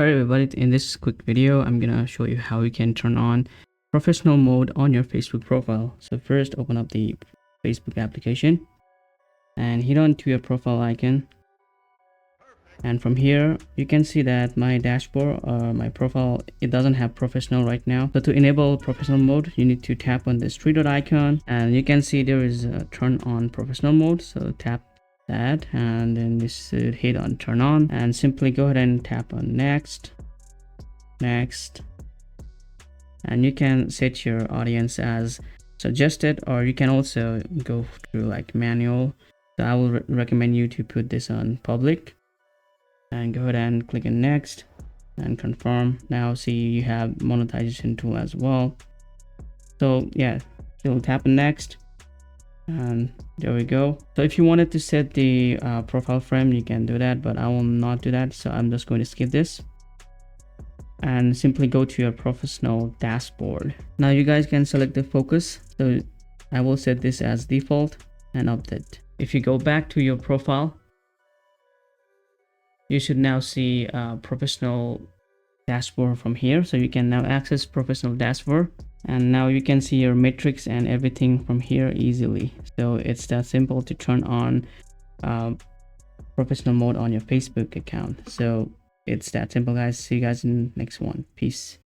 Alright everybody, in this quick video I'm gonna show you how you can turn on professional mode on your Facebook profile. So first open up the Facebook application and hit on to your profile icon, and from here you can see that my dashboard or my profile, it doesn't have professional right now. So to enable professional mode you need to tap on this three dot icon, and you can see there is a turn on professional mode. So tap that and then this should hit on turn on, and simply go ahead and tap on next, and you can set your audience as suggested, or you can also go through like manual. So I will recommend you to put this on public, and go ahead and click on next and confirm. Now see, you have monetization tool as well. So yeah, you'll tap on next, and there we go. So if you wanted to set the profile frame, you can do that, but I will not do that, so I'm just going to skip this and simply go to your professional dashboard. Now you guys can select the focus, so I will set this as default and update. If you go back to your profile, you should now see professional dashboard from here. So you can now access professional dashboard, and now you can see your metrics and everything from here easily. So it's that simple to turn on professional mode on your Facebook account. So it's that simple, guys. See you guys in the next one. Peace.